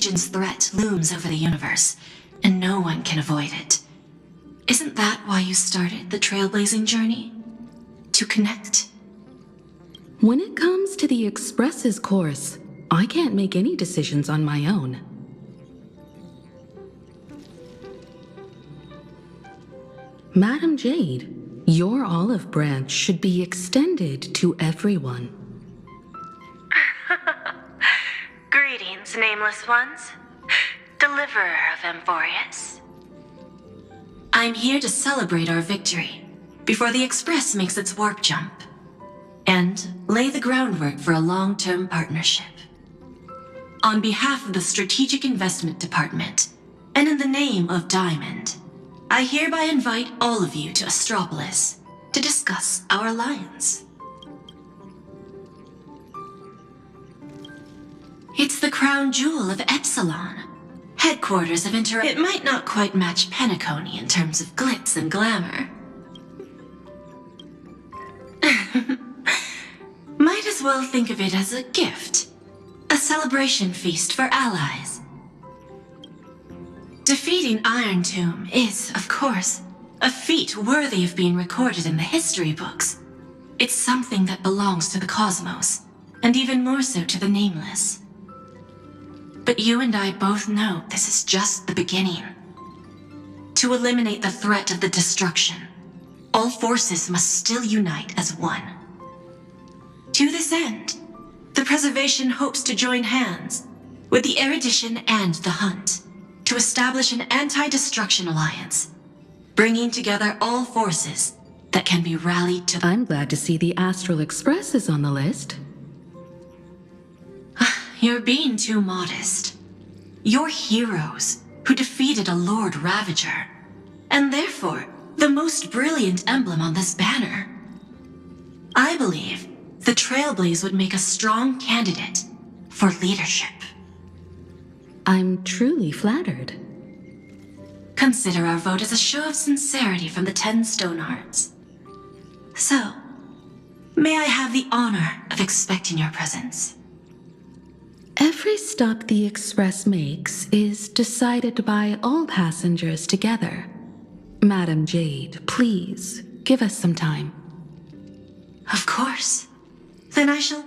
Legion's threat looms over the universe, and no one can avoid it. Isn't that why you started the trailblazing journey? To connect? When it comes to the Express's course, I can't make any decisions on my own. Madam Jade, your olive branch should be extended to everyone. Greetings, nameless ones. Deliverer of Amphorius. I'm here to celebrate our victory before the Express makes its warp jump, and lay the groundwork for a long-term partnership. On behalf of the Strategic Investment Department, and in the name of Diamond, I hereby invite all of you to Astropolis to discuss our alliance. It's the crown jewel of Epsilon, headquarters of It might not quite match Penacony in terms of glitz and glamour. Might as well think of it as a gift, a celebration feast for allies. Defeating Iron Tomb is, of course, a feat worthy of being recorded in the history books. It's something that belongs to the cosmos, and even more so to the Nameless. But you and I both know this is just the beginning. To eliminate the threat of the destruction, all forces must still unite as one. To this end, the Preservation hopes to join hands with the Erudition and the Hunt to establish an anti-destruction alliance, bringing together all forces that can be rallied to... I'm glad to see the Astral Express is on the list. You're being too modest. You're heroes who defeated a Lord Ravager, and therefore the most brilliant emblem on this banner. I believe the Trailblaze would make a strong candidate for leadership. I'm truly flattered. Consider our vote as a show of sincerity from the 10 Stonehearts. So, may I have the honor of expecting your presence? Every stop the Express makes is decided by all passengers together. Madam Jade, please, give us some time. Of course. Then I shall...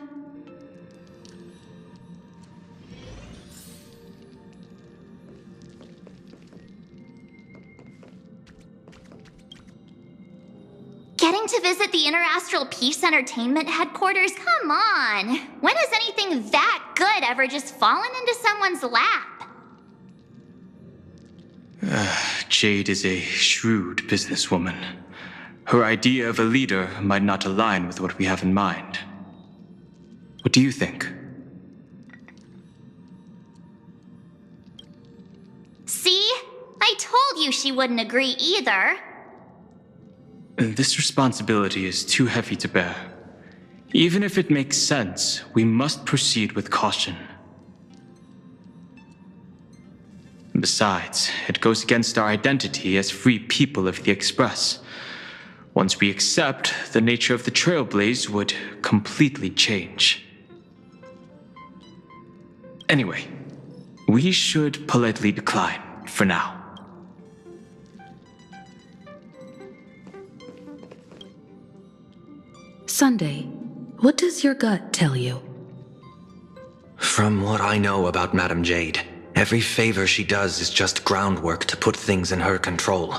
Getting to visit the Interastral Peace Entertainment headquarters? Come on! When has anything that good ever just fallen into someone's lap? Jade is a shrewd businesswoman. Her idea of a leader might not align with what we have in mind. What do you think? See? I told you she wouldn't agree either. This responsibility is too heavy to bear. Even if it makes sense, we must proceed with caution. Besides, it goes against our identity as free people of the Express. Once we accept, the nature of the Trailblaze would completely change. Anyway, we should politely decline for now. Sunday, what does your gut tell you? From what I know about Madam Jade, every favor she does is just groundwork to put things in her control.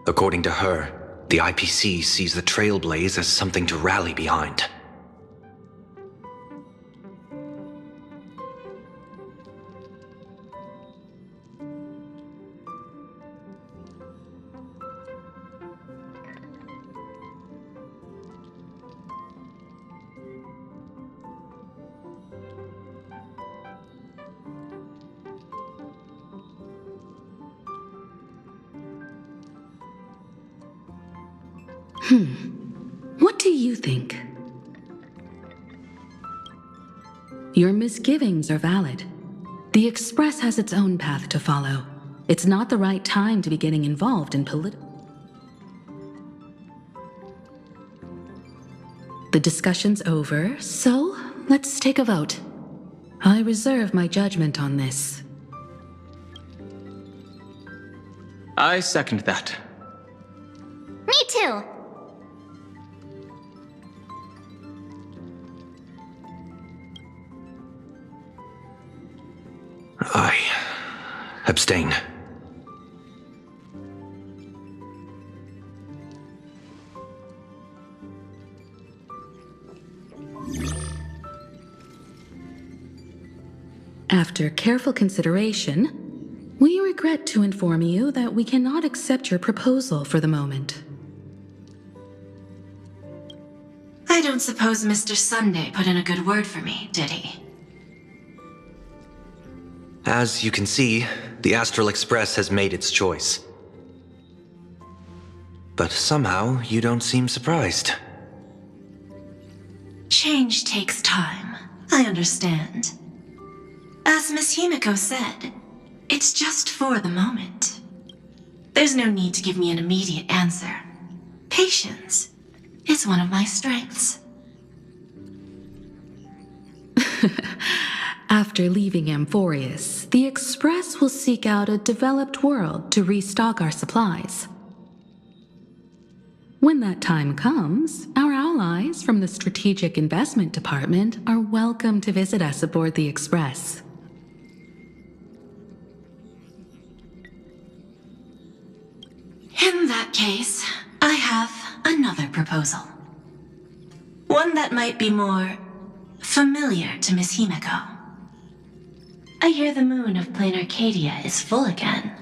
According to her, the IPC sees the Trailblaze as something to rally behind. What do you think? Your misgivings are valid. The Express has its own path to follow. It's not the right time to be getting involved in political. The discussion's over, so let's take a vote. I reserve my judgment on this. I second that. Me too. I abstain. After careful consideration, we regret to inform you that we cannot accept your proposal for the moment. I don't suppose Mr. Sunday put in a good word for me, did he? As you can see, the Astral Express has made its choice. But somehow, you don't seem surprised. Change takes time. I understand. As Miss Himiko said, it's just for the moment. There's no need to give me an immediate answer. Patience is one of my strengths. After leaving Amphorius, the Express will seek out a developed world to restock our supplies. When that time comes, our allies from the Strategic Investment Department are welcome to visit us aboard the Express. In that case, I have another proposal. One that might be more familiar to Miss Himiko. I hear the moon of Plain Arcadia is full again.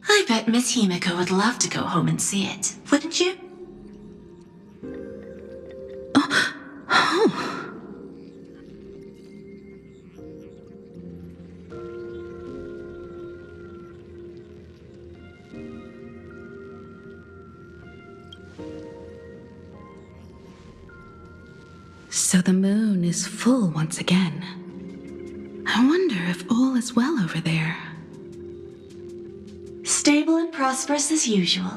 I bet Miss Himiko would love to go home and see it, wouldn't you? So the moon is full once again. I wonder if all is well over there. Stable and prosperous as usual.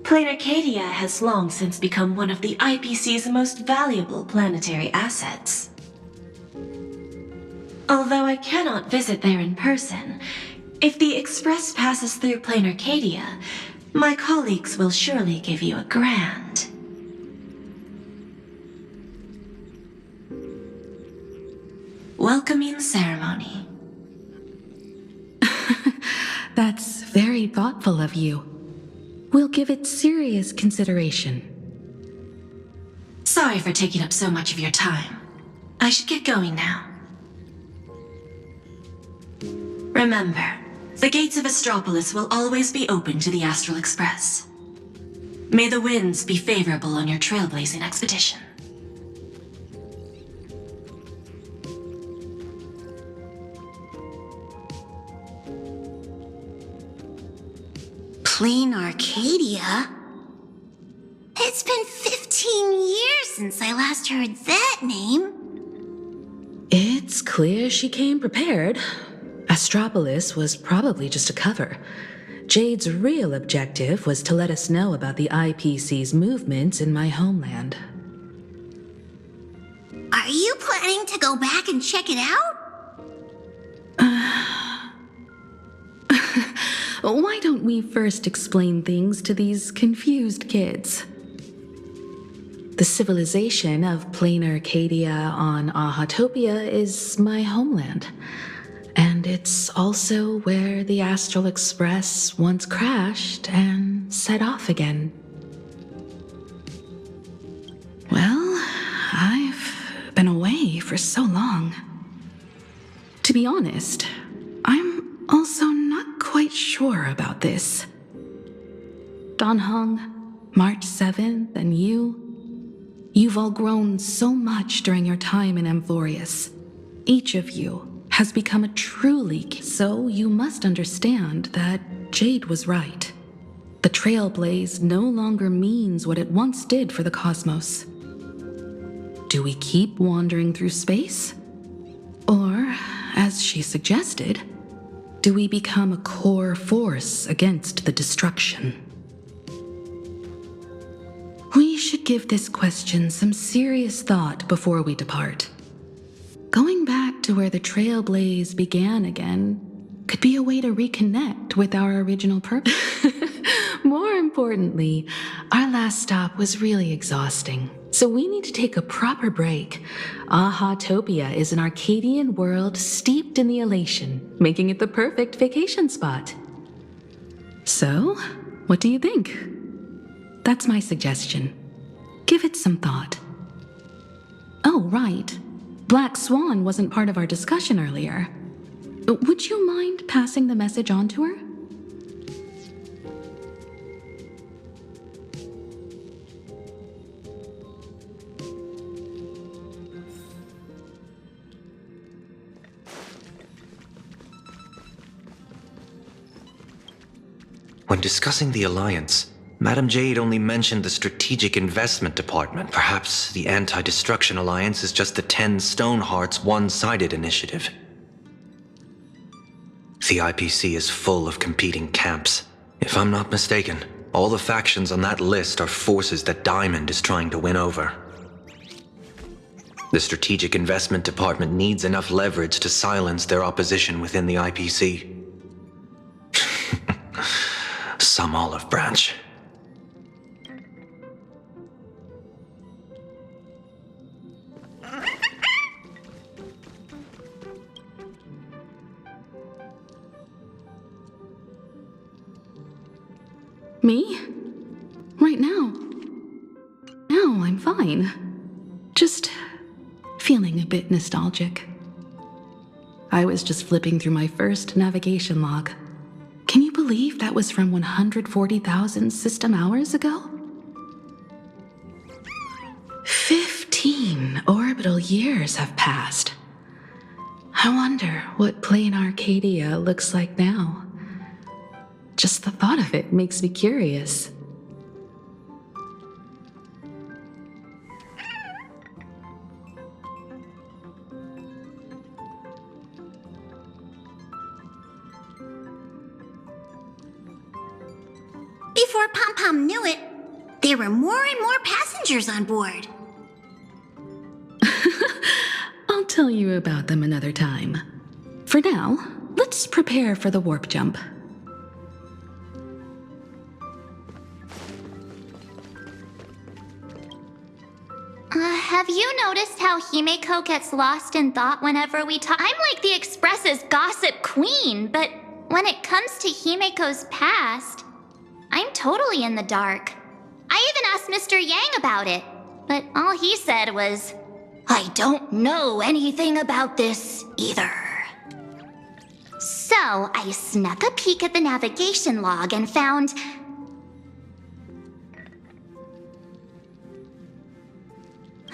Plain Arcadia has long since become one of the IPC's most valuable planetary assets. Although I cannot visit there in person, if the Express passes through Plain Arcadia, my colleagues will surely give you a grand welcoming ceremony. That's very thoughtful of you. We'll give it serious consideration. Sorry for taking up so much of your time. I should get going now. Remember, the gates of Astropolis will always be open to the Astral Express. May the winds be favorable on your trailblazing expedition. Plain Arcadia? It's been 15 years since I last heard that name. It's clear she came prepared. Astropolis was probably just a cover. Jade's real objective was to let us know about the IPC's movements in my homeland. Are you planning to go back and check it out? Why don't we first explain things to these confused kids? The civilization of Plain Arcadia on Ahatopia is my homeland. And it's also where the Astral Express once crashed and set off again. Well, I've been away for so long. To be honest, I'm also not quite sure about this. Danhong, March 7th, and you've all grown so much during your time in Amphorius. Each of you has become a truly, so you must understand that Jade was right. The Trailblaze no longer means what it once did for the cosmos. Do we keep wandering through space? Or, as she suggested, do we become a core force against the destruction? We should give this question some serious thought before we depart. Going back to where the Trailblaze began again could be a way to reconnect with our original purpose. More importantly, our last stop was really exhausting, so we need to take a proper break. Ahatopia is an Arcadian world steeped in the elation, making it the perfect vacation spot. So, what do you think? That's my suggestion. Give it some thought. Oh, right. Black Swan wasn't part of our discussion earlier. Would you mind passing the message on to her? When discussing the Alliance, Madame Jade only mentioned the Strategic Investment Department. Perhaps the Anti-Destruction Alliance is just the 10 Stonehearts one-sided initiative. The IPC is full of competing camps. If I'm not mistaken, all the factions on that list are forces that Diamond is trying to win over. The Strategic Investment Department needs enough leverage to silence their opposition within the IPC. Some olive branch. Me? Right now? No, I'm fine. Just feeling a bit nostalgic. I was just flipping through my first navigation log. Can you believe that was from 140,000 system hours ago? 15 orbital years have passed. I wonder what plain Arcadia looks like now. Just the thought of it makes me curious. Before Pom-Pom knew it, there were more and more passengers on board. I'll tell you about them another time. For now, let's prepare for the warp jump. Have you noticed how Himeko gets lost in thought whenever we talk? I'm like the Express's gossip queen, but when it comes to Himeko's past, I'm totally in the dark. I even asked Mr. Yang about it, but all he said was, I don't know anything about this either. So I snuck a peek at the navigation log and found...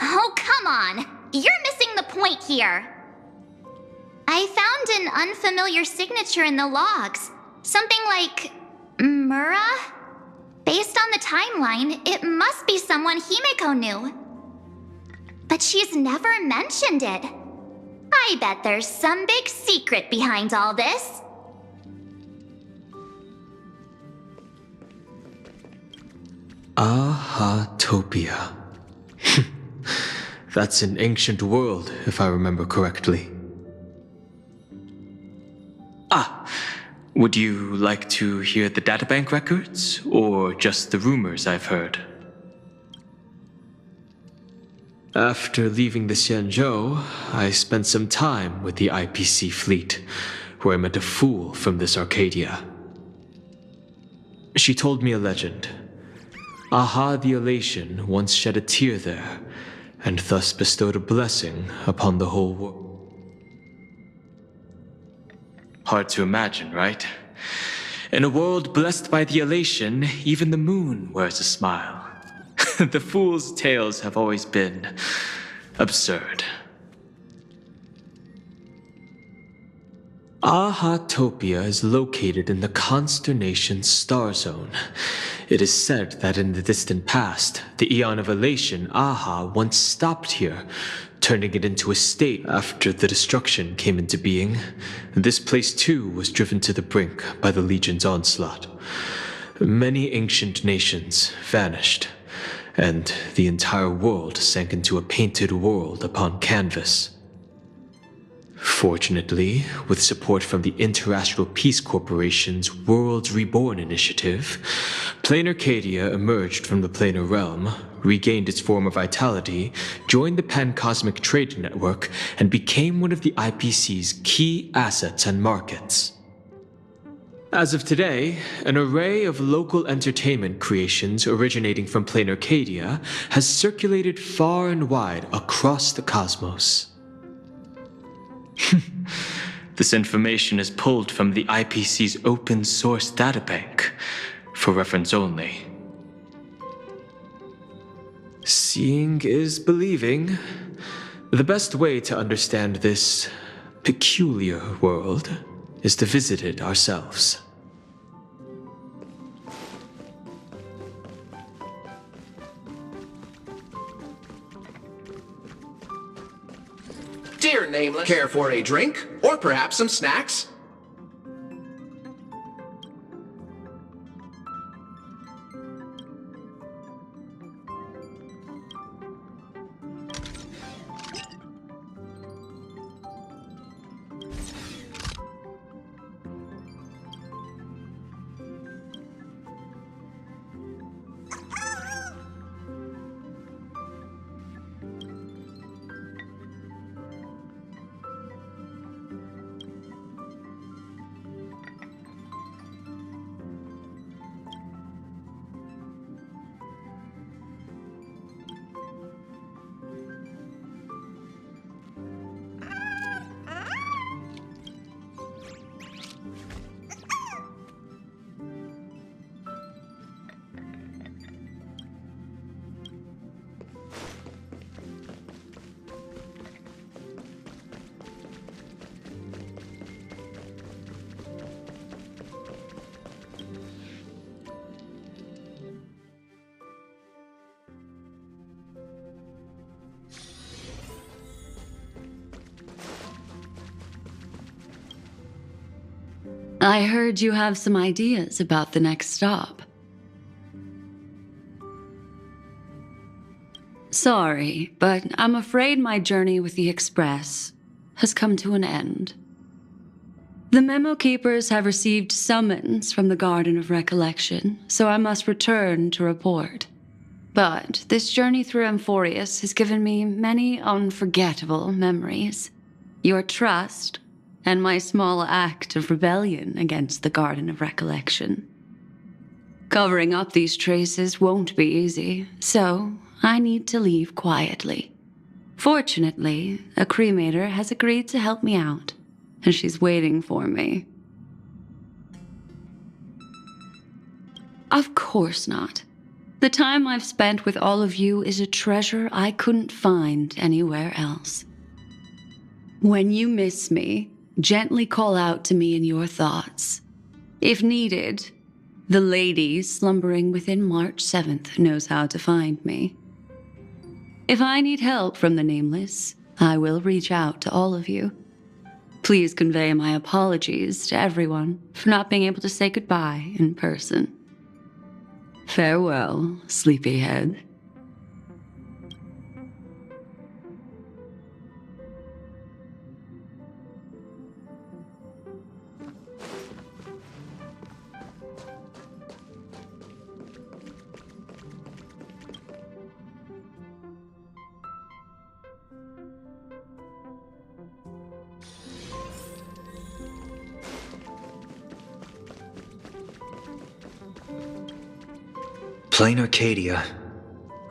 Oh, come on! You're missing the point here! I found an unfamiliar signature in the logs. Something like... Mura? Based on the timeline, it must be someone Himeko knew. But she's never mentioned it. I bet there's some big secret behind all this. Ahatopia. That's an ancient world, if I remember correctly. Would you like to hear the databank records, or just the rumors I've heard? After leaving the Xianzhou, I spent some time with the IPC fleet, where I met a fool from this Arcadia. She told me a legend. Aha the Elation once shed a tear there, and thus bestowed a blessing upon the whole world. Hard to imagine, right? In a world blessed by the elation, even the moon wears a smile. The fool's tales have always been absurd. Ahatopia is located in the consternation star zone. It is said that in the distant past, the Eon of Elation, Aha, once stopped here turning it into a state after the destruction came into being. This place too was driven to the brink by the Legion's onslaught. Many ancient nations vanished, and the entire world sank into a painted world upon canvas. Fortunately, with support from the Interastral Peace Corporation's Worlds Reborn initiative, Planar Cadia emerged from the planar realm, regained its former vitality, joined the Pan-Cosmic Trade Network, and became one of the IPC's key assets and markets. As of today, an array of local entertainment creations originating from Planar Cadia has circulated far and wide across the cosmos. This information is pulled from the IPC's open source databank, for reference only. Seeing is believing. The best way to understand this peculiar world is to visit it ourselves. Dear Nameless, care for a drink? Or perhaps some snacks? I heard you have some ideas about the next stop. Sorry, but I'm afraid my journey with the Express has come to an end. The Memo Keepers have received summons from the Garden of Recollection, so I must return to report. But this journey through Amphorius has given me many unforgettable memories. Your trust, and my small act of rebellion against the Garden of Recollection. Covering up these traces won't be easy, so I need to leave quietly. Fortunately, a cremator has agreed to help me out, and she's waiting for me. Of course not. The time I've spent with all of you is a treasure I couldn't find anywhere else. When you miss me, gently call out to me in your thoughts. If needed, the lady slumbering within March 7th knows how to find me. If I need help from the Nameless, I will reach out to all of you. Please convey my apologies to everyone for not being able to say goodbye in person. Farewell, sleepyhead. Planar Cadia.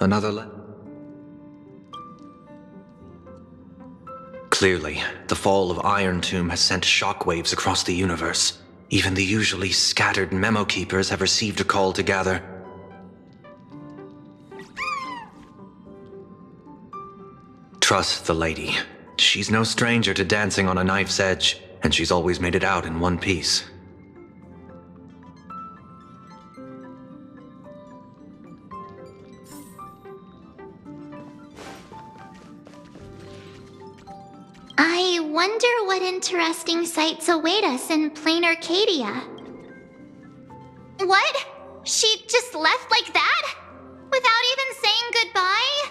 Another Clearly, the fall of Iron Tomb has sent shockwaves across the universe. Even the usually scattered Memo Keepers have received a call to gather. Trust the lady. She's no stranger to dancing on a knife's edge, and she's always made it out in one piece. wonder what interesting sights await us in plain Arcadia. What? She just left like that? Without even saying goodbye?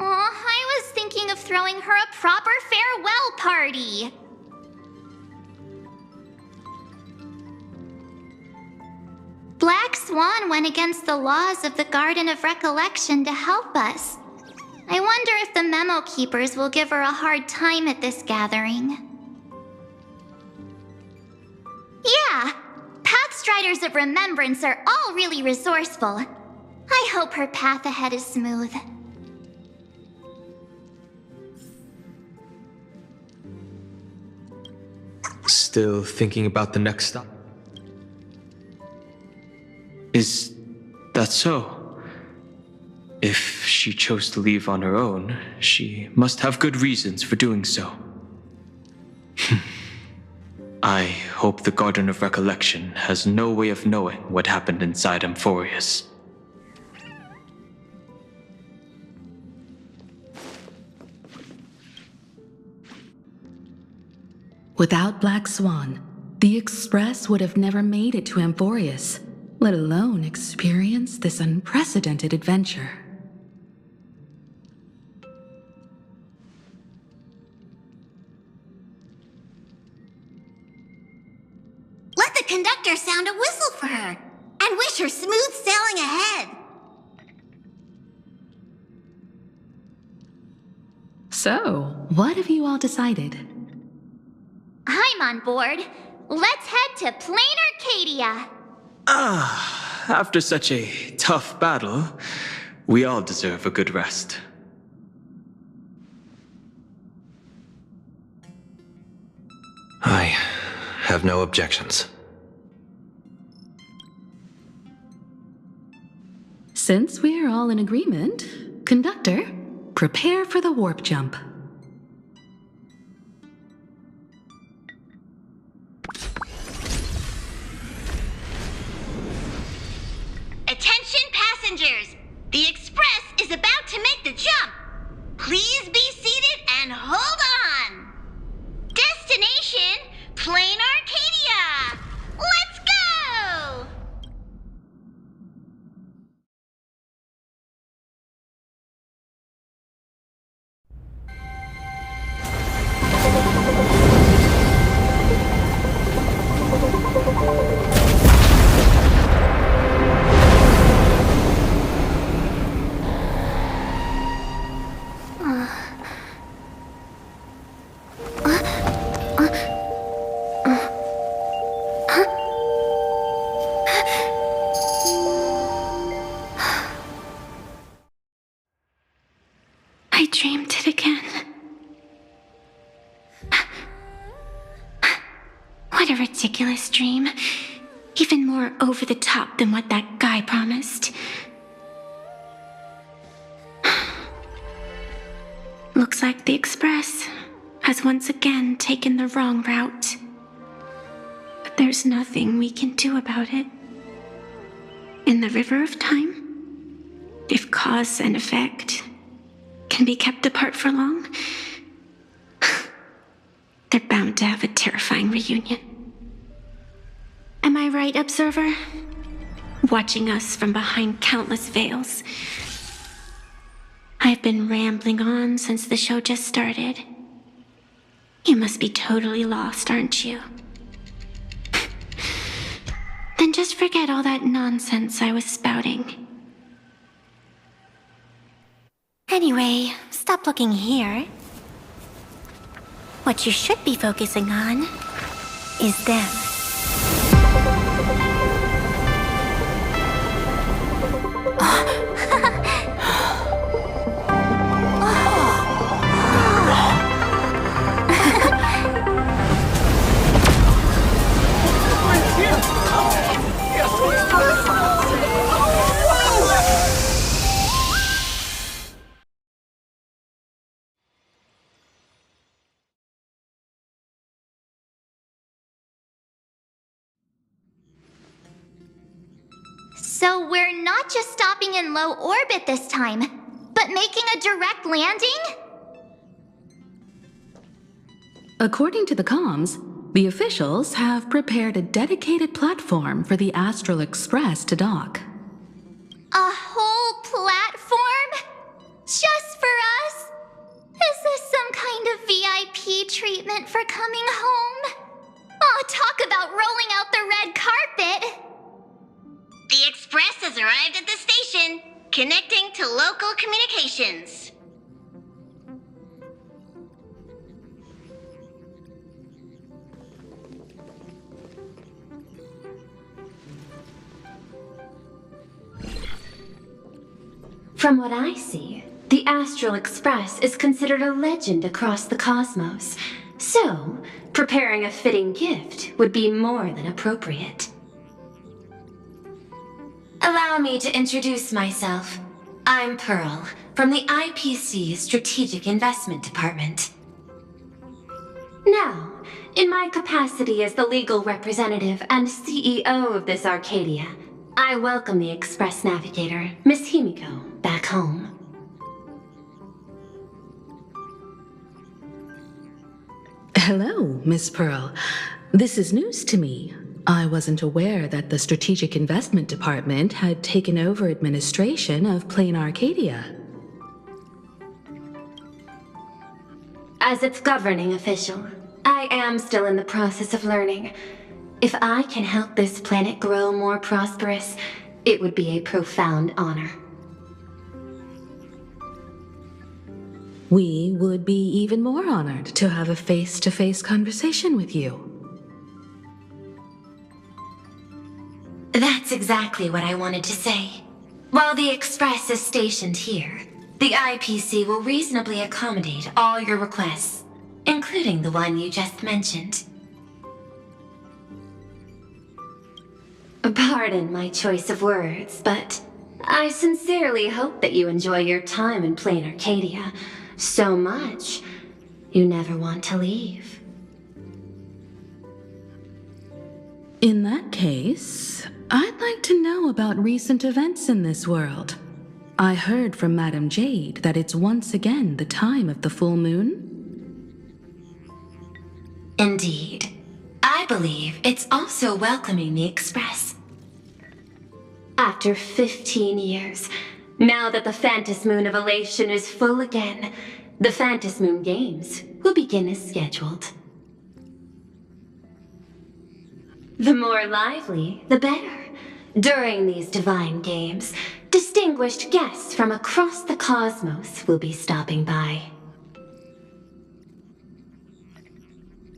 I was thinking of throwing her a proper farewell party. Black Swan went against the laws of the Garden of Recollection to help us. I wonder if the Memo Keepers will give her a hard time at this gathering. Yeah, Pathstriders of Remembrance are all really resourceful. I hope her path ahead is smooth. Still thinking about the next stop? Is that so? If she chose to leave on her own, she must have good reasons for doing so. I hope the Garden of Recollection has no way of knowing what happened inside Amphorius. Without Black Swan, the Express would have never made it to Amphorius, let alone experience this unprecedented adventure. Let the conductor sound a whistle for her, and wish her smooth sailing ahead. So, what have you all decided? I'm on board. Let's head to plain Arcadia. After such a tough battle, we all deserve a good rest. I have no objections. Since we're all in agreement, Conductor, prepare for the warp jump. Attention passengers! The Express is about to make the jump. Please be seated and hold on. Destination, plain Arcadia. Let's go! I dreamed it again. What a ridiculous dream. Even more over the top than what that guy promised. Looks like the Express has once again taken the wrong route. But there's nothing we can do about it. In the river of time, if cause and effect can be kept apart for long, they're bound to have a terrifying reunion. Am I right, Observer? Watching us from behind countless veils. I've been rambling on since the show just started. You must be totally lost, aren't you? Then just forget all that nonsense I was spouting. Anyway, stop looking here. What you should be focusing on is them. So we're not just stopping in low orbit this time, but making a direct landing? According to the comms, the officials have prepared a dedicated platform for the Astral Express to dock. A whole platform? Just for us? Is this some kind of VIP treatment for coming home? Oh, talk about rolling out the red carpet! The Express has arrived at the station, connecting to local communications. From what I see, the Astral Express is considered a legend across the cosmos. So, preparing a fitting gift would be more than appropriate. Allow me to introduce myself. I'm Pearl, from the IPC Strategic Investment Department. Now, in my capacity as the legal representative and CEO of this Arcadia, I welcome the Express Navigator, Miss Himiko, back home. Hello, Miss Pearl. This is news to me. I wasn't aware that the Strategic Investment Department had taken over administration of Plain Arcadia. As its governing official, I am still in the process of learning. If I can help this planet grow more prosperous, it would be a profound honor. We would be even more honored to have a face-to-face conversation with you. That's exactly what I wanted to say. While the Express is stationed here, the IPC will reasonably accommodate all your requests, including the one you just mentioned. Pardon my choice of words, but I sincerely hope that you enjoy your time in Plain Arcadia so much you never want to leave. In that case, I'd like to know about recent events in this world. I heard from Madame Jade that it's once again the time of the full moon. Indeed. I believe it's also welcoming the Express. After 15 years, now that the Phantas Moon of Elation is full again, the Phantas Moon Games will begin as scheduled. The more lively, the better. During these divine games, distinguished guests from across the cosmos will be stopping by.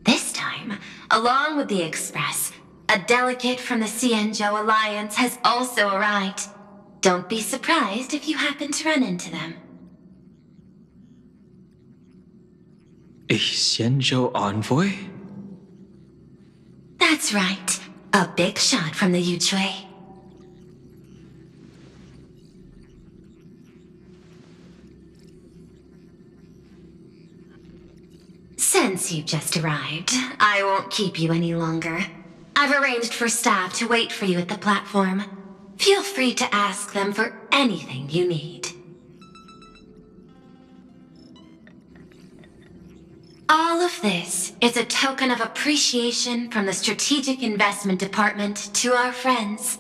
This time, along with the Express, a delegate from the Cienjo Alliance has also arrived. Don't be surprised if you happen to run into them. A Xianzhou envoy? That's right. A big shot from the Yuchui. Since you've just arrived, I won't keep you any longer. I've arranged for staff to wait for you at the platform. Feel free to ask them for anything you need. All of this is a token of appreciation from the Strategic Investment Department to our friends.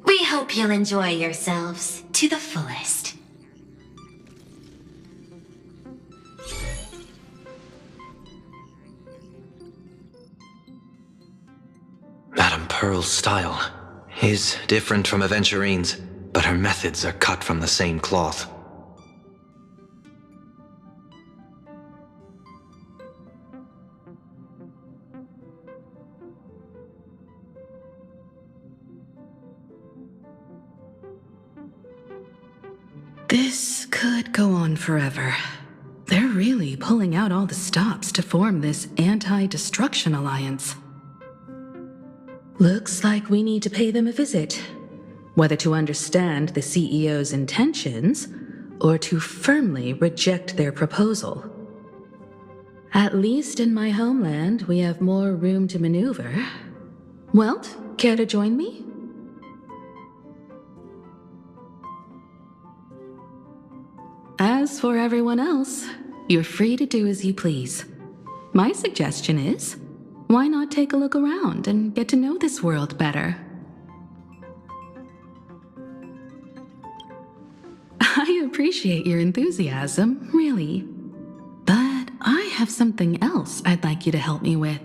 We hope you'll enjoy yourselves to the fullest. Madame Pearl's style is different from Aventurine's, but her methods are cut from the same cloth. This could go on forever. They're really pulling out all the stops to form this anti-destruction alliance. Looks like we need to pay them a visit. Whether to understand the CEO's intentions, or to firmly reject their proposal. At least in my homeland, we have more room to maneuver. Welt, care to join me? As for everyone else, you're free to do as you please. my suggestion is, why not take a look around and get to know this world better? I appreciate your enthusiasm, really. But I have something else I'd like you to help me with.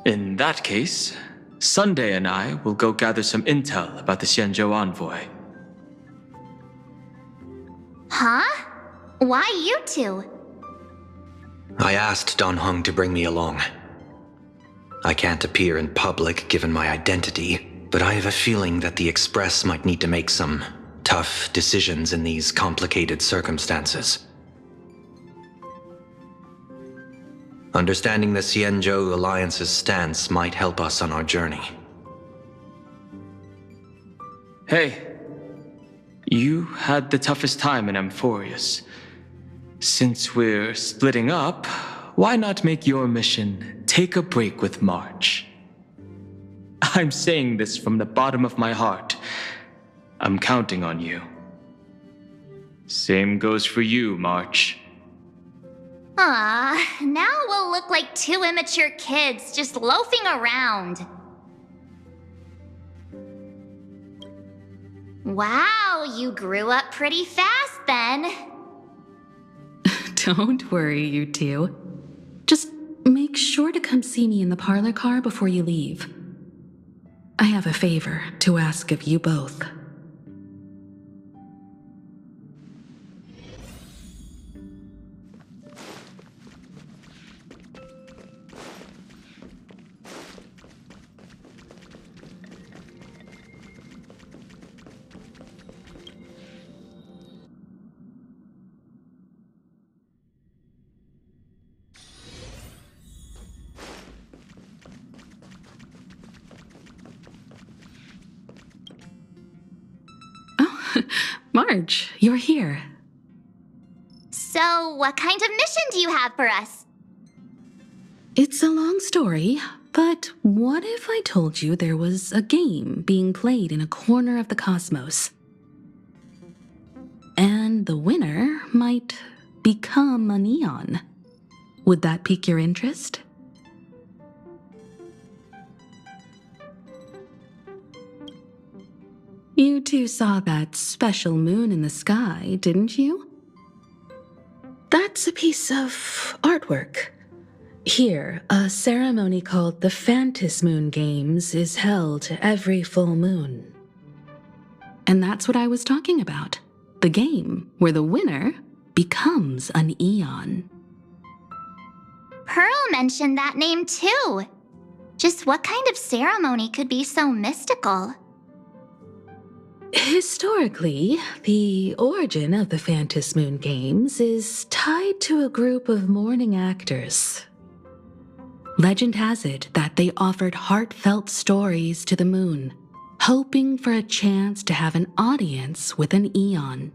In that case, Sunday and I will go gather some intel about the Xianzhou envoy. Huh? Why you two? I asked Don Hung to bring me along. I can't appear in public given my identity, but I have a feeling that the Express might need to make some tough decisions in these complicated circumstances. Understanding the Xianzhou Alliance's stance might help us on our journey. Hey, you had the toughest time in Amphorius. Since we're splitting up, why not make your mission take a break with March? I'm saying this from the bottom of my heart. I'm counting on you. Same goes for you, March. Now we'll look like two immature kids just loafing around. Wow, you grew up pretty fast then. Don't worry, you two. Just make sure to come see me in the parlor car before you leave. I have a favor to ask of you both. Marge, you're here. So, what kind of mission do you have for us? It's a long story, but what if I told you there was a game being played in a corner of the cosmos? And the winner might become an Eon. Would that pique your interest? You two saw that special moon in the sky, didn't you? That's a piece of artwork. Here, a ceremony called the Phantom Moon Games is held every full moon. And that's what I was talking about. The game where the winner becomes an Eon. Pearl mentioned that name too. Just what kind of ceremony could be so mystical? Historically, the origin of the Phantom Moon Games is tied to a group of mourning actors. Legend has it that they offered heartfelt stories to the moon, hoping for a chance to have an audience with an Eon.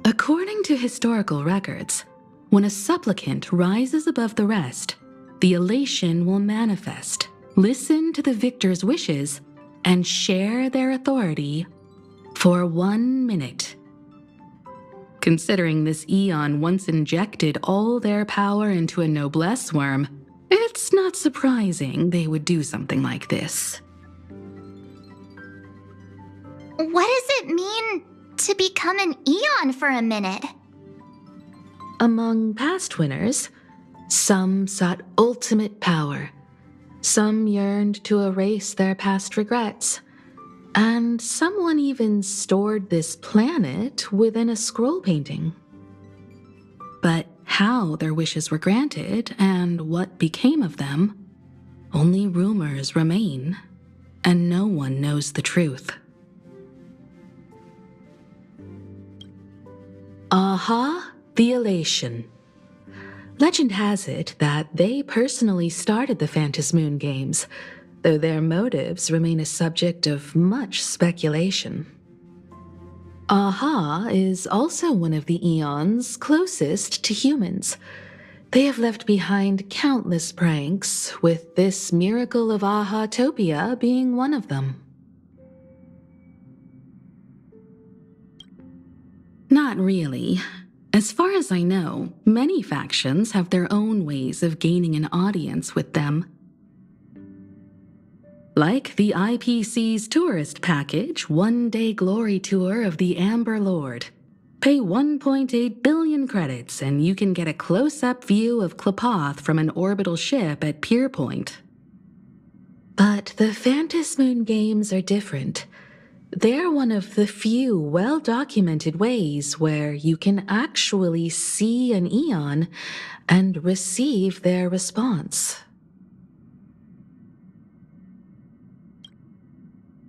According to historical records, when a supplicant rises above the rest, the elation will manifest, listen to the victor's wishes, and share their authority for 1 minute. Considering this Eon once injected all their power into a noblesse worm, it's not surprising they would do something like this. What does it mean to become an Eon for a minute? Among past winners, some sought ultimate power, some yearned to erase their past regrets, and someone even stored this planet within a scroll painting. But how their wishes were granted and what became of them, only rumors remain, and no one knows the truth. Aha! The elation. Legend has it that they personally started the Phantom Moon Games, though their motives remain a subject of much speculation. Aha is also one of the Eons closest to humans, They have left behind countless pranks, with this miracle of Ahatopia being one of them. Not really. As far as I know, many factions have their own ways of gaining an audience with them. Like the IPC's tourist package, one-day glory tour of the Amber Lord. Pay 1.8 billion credits and you can get a close-up view of Klapoth from an orbital ship at Pier Point. But the Phantasmoon games are different. They're one of the few well-documented ways where you can actually see an Eon and receive their response.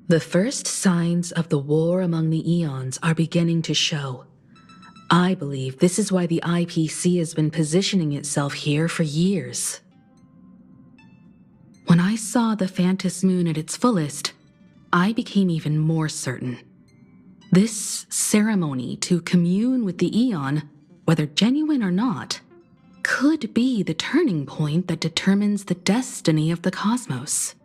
The first signs of the war among the Eons are beginning to show. I believe this is why the IPC has been positioning itself here for years. When I saw the Phantasmoon at its fullest, I became even more certain. This ceremony to commune with the Eon, whether genuine or not, could be the turning point that determines the destiny of the cosmos.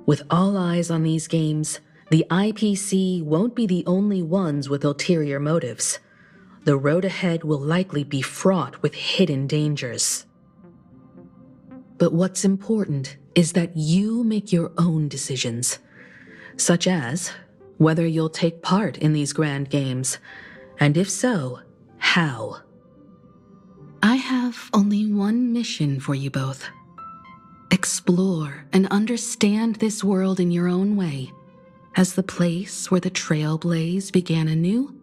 With all eyes on these games, the IPC won't be the only ones with ulterior motives. The road ahead will likely be fraught with hidden dangers. But what's important is that you make your own decisions, such as whether you'll take part in these grand games, and if so, how. I have only one mission for you both. Explore and understand this world in your own way, as the place where the Trailblaze began anew,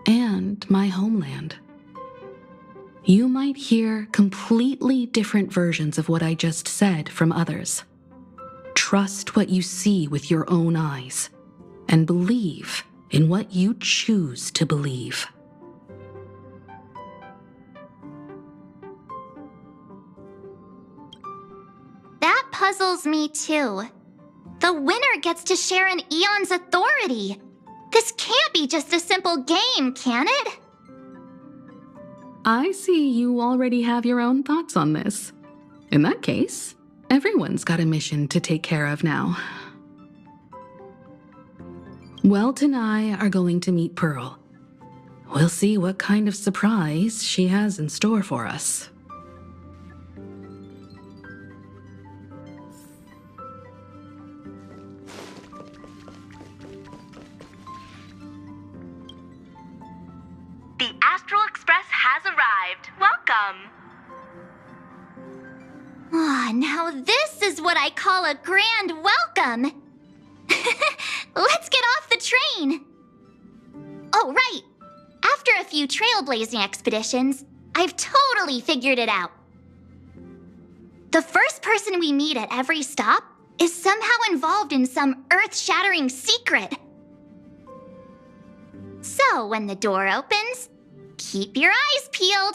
and my homeland. You might hear completely different versions of what I just said from others. Trust what you see with your own eyes, and believe in what you choose to believe. That puzzles me too. The winner gets to share an Eon's authority. This can't be just a simple game, can it? I see you already have your own thoughts on this. In that case, everyone's got a mission to take care of now. Welt and I are going to meet Pearl. We'll see what kind of surprise she has in store for us. The Astral Express has arrived. Welcome. Ah, now this is what I call a grand welcome. Let's get off the train. Oh, right. After a few trailblazing expeditions, I've totally figured it out. The first person we meet at every stop is somehow involved in some earth-shattering secret. So when the door opens, keep your eyes peeled.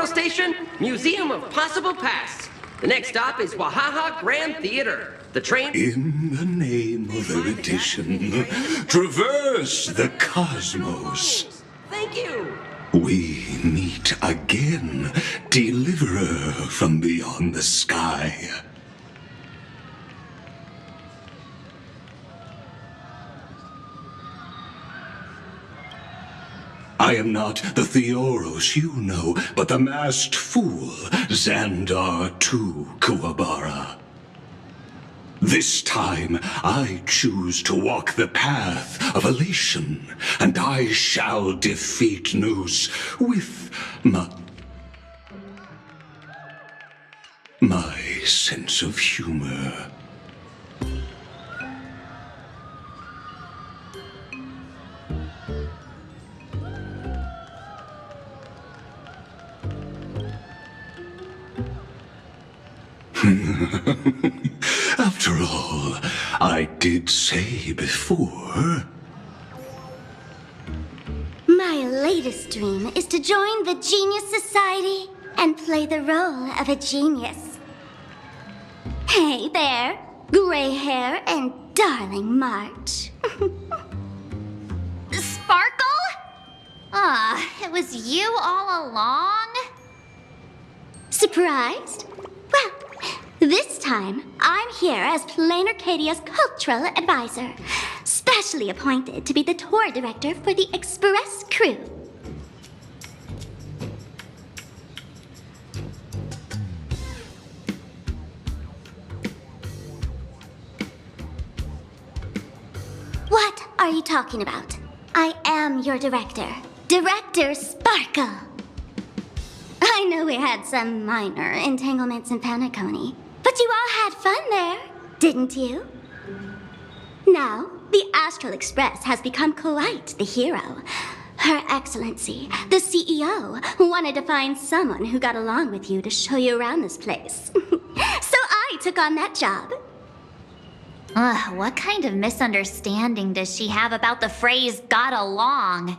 Station, Museum of Possible Pasts. The next stop is Wahaha Grand Theater. The train... In the name of erudition, traverse the cosmos. Thank you. We meet again, deliverer from beyond the sky. I am not the Theoros you know, but the masked fool, Zandar II Kuwabara. This time, I choose to walk the path of elation, and I shall defeat Nous with my sense of humor. After all, I did say before... My latest dream is to join the Genius Society and play the role of a genius. Hey there, gray hair and darling March. Sparkle? It was you all along? Surprised? Well, this time I'm here as Plain Arcadia's cultural advisor, specially appointed to be the tour director for the Express crew. What are you talking about? I am your director, Director Sparkle. I know we had some minor entanglements in Paniconi, but you all had fun there, didn't you? Now, the Astral Express has become quite the hero. Her Excellency, the CEO, wanted to find someone who got along with you to show you around this place. So I took on that job. What kind of misunderstanding does she have about the phrase got along?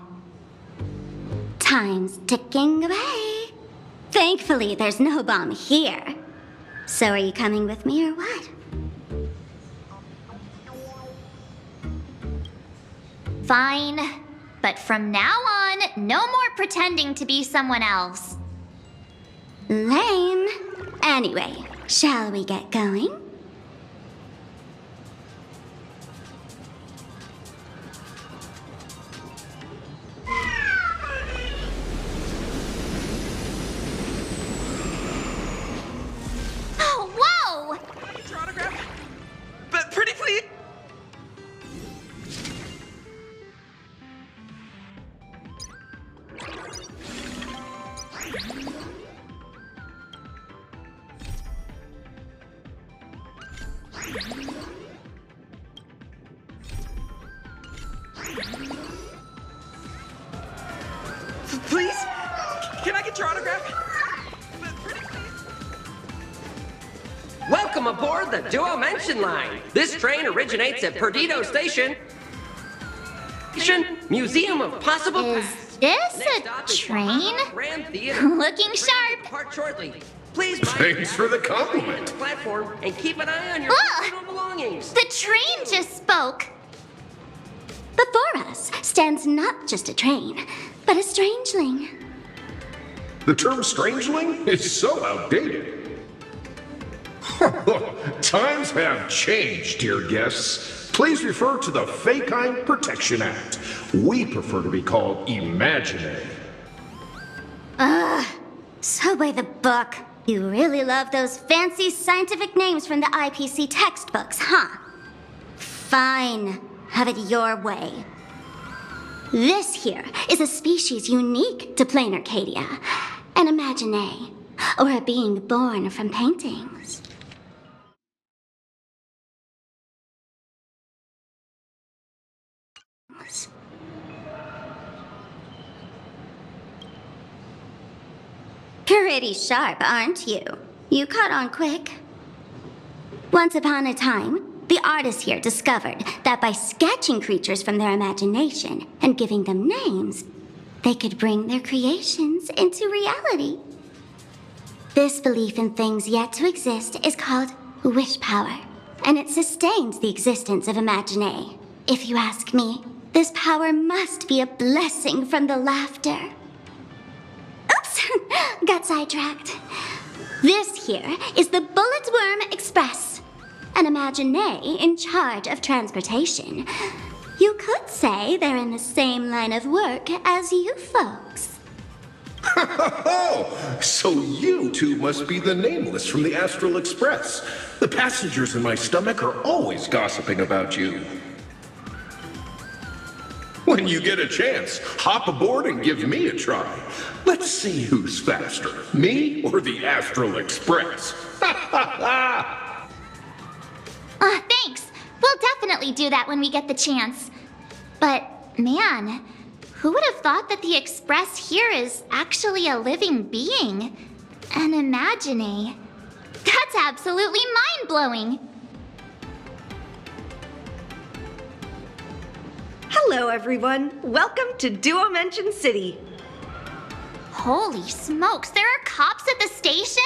Time's ticking away. Thankfully, there's no bomb here. So are you coming with me or what? Fine. But from now on, no more pretending to be someone else. Lame. Anyway, shall we get going? Pretty please. Please? Can I get your autograph? Pretty please. Welcome aboard the Duo Mention Line. This train originates at Perdido Station. Museum of Possible Is this a train? Looking sharp. Depart shortly. Please Thanks for the compliment. Platform and keep an eye on your personal belongings. The train just spoke. Before us stands not just a train, but a strangeling. The term strangeling is so outdated. Times have changed, dear guests. Please refer to the Fekine Protection Act. We prefer to be called Imaginary. So by the book. You really love those fancy scientific names from the IPC textbooks, huh? Fine. Have it your way. This here is a species unique to Plain Arcadia. An Imaginary, or a being born from paintings. Pretty sharp, aren't you? You caught on quick. Once upon a time, the artists here discovered that by sketching creatures from their imagination and giving them names, they could bring their creations into reality. This belief in things yet to exist is called wish power, and it sustains the existence of Imaginary. If you ask me, this power must be a blessing from the laughter. Oops, got sidetracked. This here is the Bullet Worm Express, an Imaginary in charge of transportation. You could say they're in the same line of work as you folks. So you two must be the Nameless from the Astral Express. The passengers in my stomach are always gossiping about you. When you get a chance, hop aboard and give me a try. Let's see who's faster, me or the Astral Express. Thanks. We'll definitely do that when we get the chance. But, man, who would have thought that the Express here is actually a living being? An Imaginary. That's absolutely mind-blowing. Hello, everyone. Welcome to Duomension City. Holy smokes, there are cops at the station?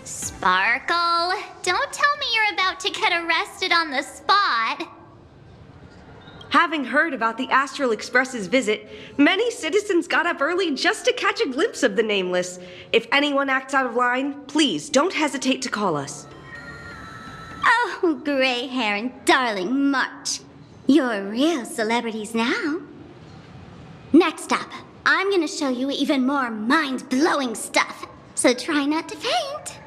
Sparkle, don't tell me you're about to get arrested on the spot. Having heard about the Astral Express's visit, many citizens got up early just to catch a glimpse of the Nameless. If anyone acts out of line, please don't hesitate to call us. Oh, gray hair and darling March. You're real celebrities now. Next up, I'm gonna show you even more mind-blowing stuff, so try not to faint.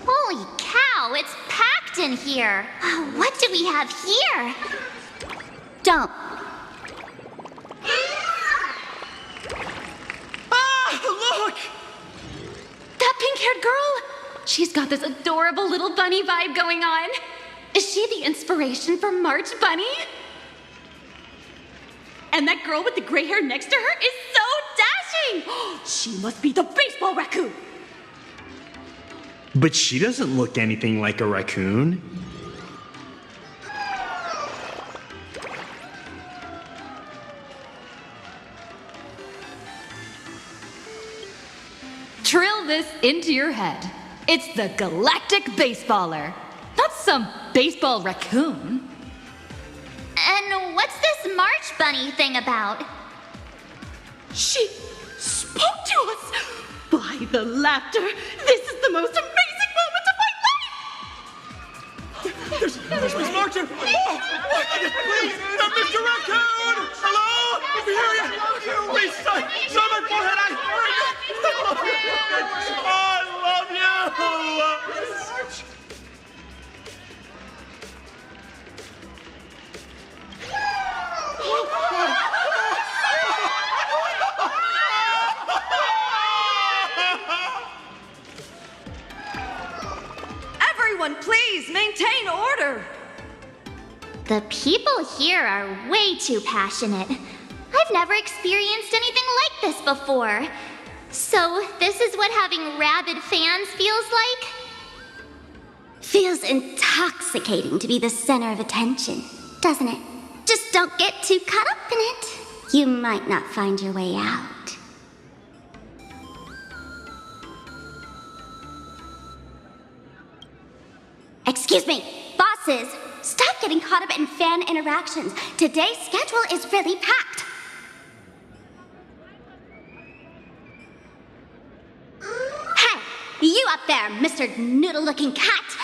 Holy cow, it's packed in here. What do we have here? Don't. Look! That pink-haired girl? She's got this adorable little bunny vibe going on. Is she the inspiration for March Bunny? And that girl with the gray hair next to her is so dashing! She must be the baseball raccoon! But she doesn't look anything like a raccoon. Drill this into your head. It's the Galactic Baseballer, not some baseball raccoon. And what's this March Bunny thing about? She spoke to us! By the laughter, this is the most amazing moment of my life! There's Miss Martin! Oh, please! Mr. Raccoon! Hello? We hear you! Please, show my forehead! I love you! Everyone, please maintain order. The people here are way too passionate. I've never experienced anything like this before. So, this is what having rabid fans feels like? Feels intoxicating to be the center of attention, doesn't it? Just don't get too caught up in it. You might not find your way out. Excuse me, bosses, stop getting caught up in fan interactions. Today's schedule is really packed. Hey, you up there, Mr. Noodle-looking cat.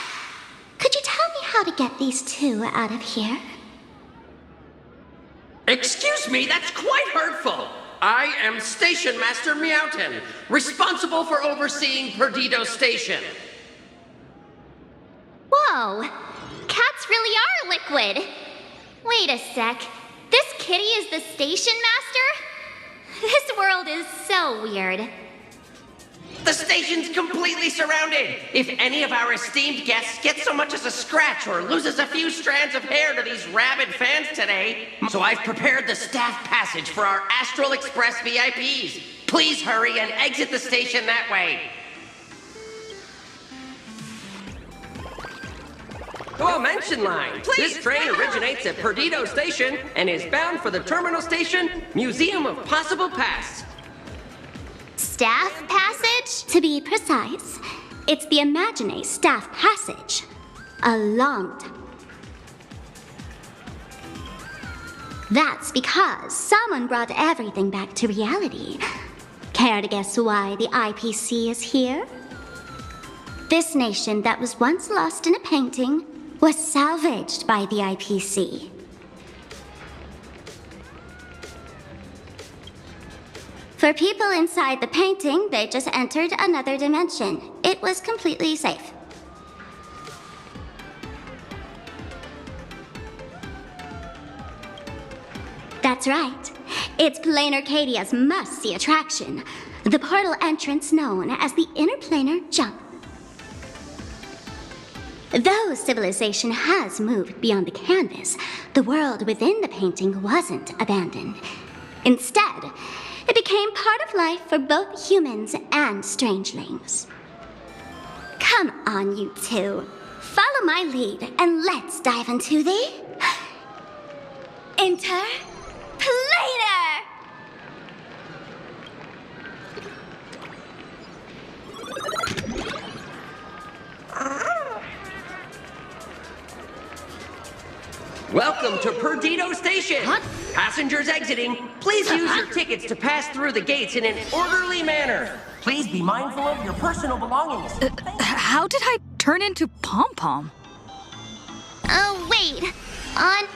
Could you tell me how to get these two out of here? Excuse me, that's quite hurtful. I am Station Master Meowton, responsible for overseeing Perdido Station. Whoa, cats really are liquid. Wait a sec, this kitty is the station master? This world is so weird. The station's completely surrounded. If any of our esteemed guests gets so much as a scratch or loses a few strands of hair to these rabid fans today, so I've prepared the staff passage for our Astral Express VIPs. Please hurry and exit the station that way. Duomension line. This train originates at Perdido Station and is bound for the terminal station, Museum of Possible Pasts. Staff passage? To be precise, it's the Imagine Staff Passage. A long time. That's because someone brought everything back to reality. Care to guess why the IPC is here? This nation that was once lost in a painting was salvaged by the IPC. For people inside the painting, they just entered another dimension. It was completely safe. That's right. It's Planar Cadia's must-see attraction, the portal entrance known as the Interplanar Jump. Though civilization has moved beyond the canvas, the world within the painting wasn't abandoned. Instead, it became part of life for both humans and strangelings. Come on, you two. Follow my lead and let's dive into the Interplanar! Welcome to Perdido Station! What? Passengers exiting, please use your tickets to pass through the gates in an orderly manner. Please be mindful of your personal belongings. How did I turn into Pom-Pom? Oh, wait. On...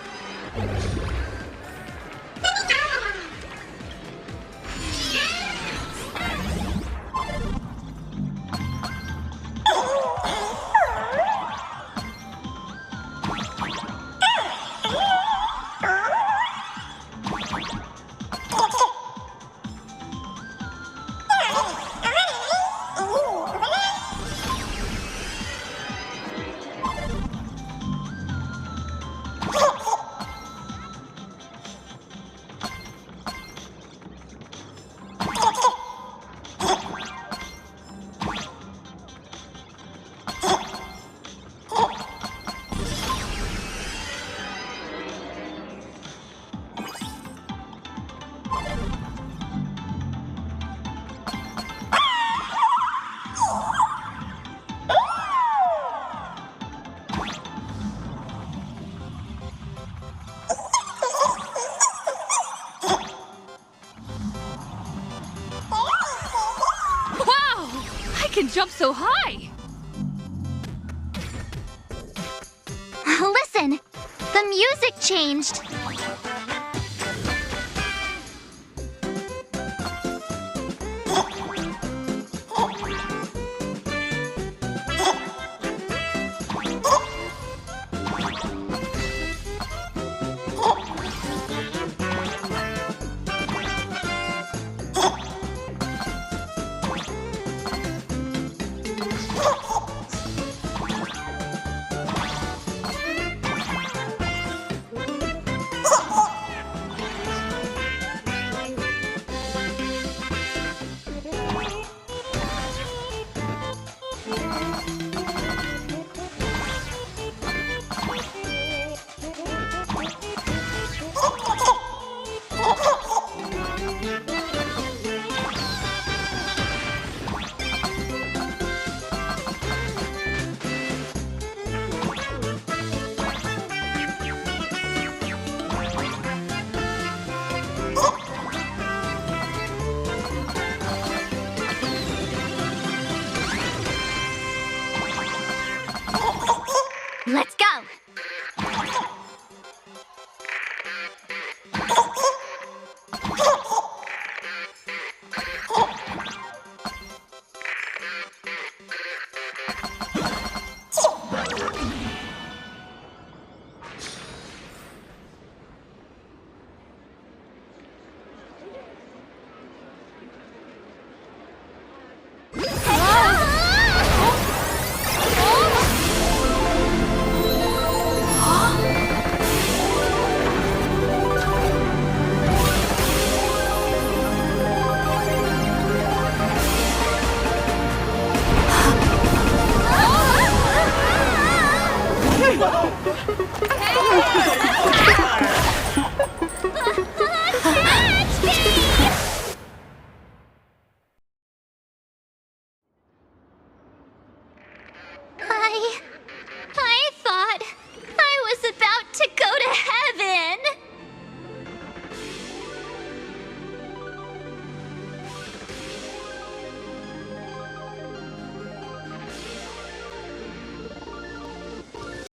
Jump so high! Listen, the music changed. Let's go!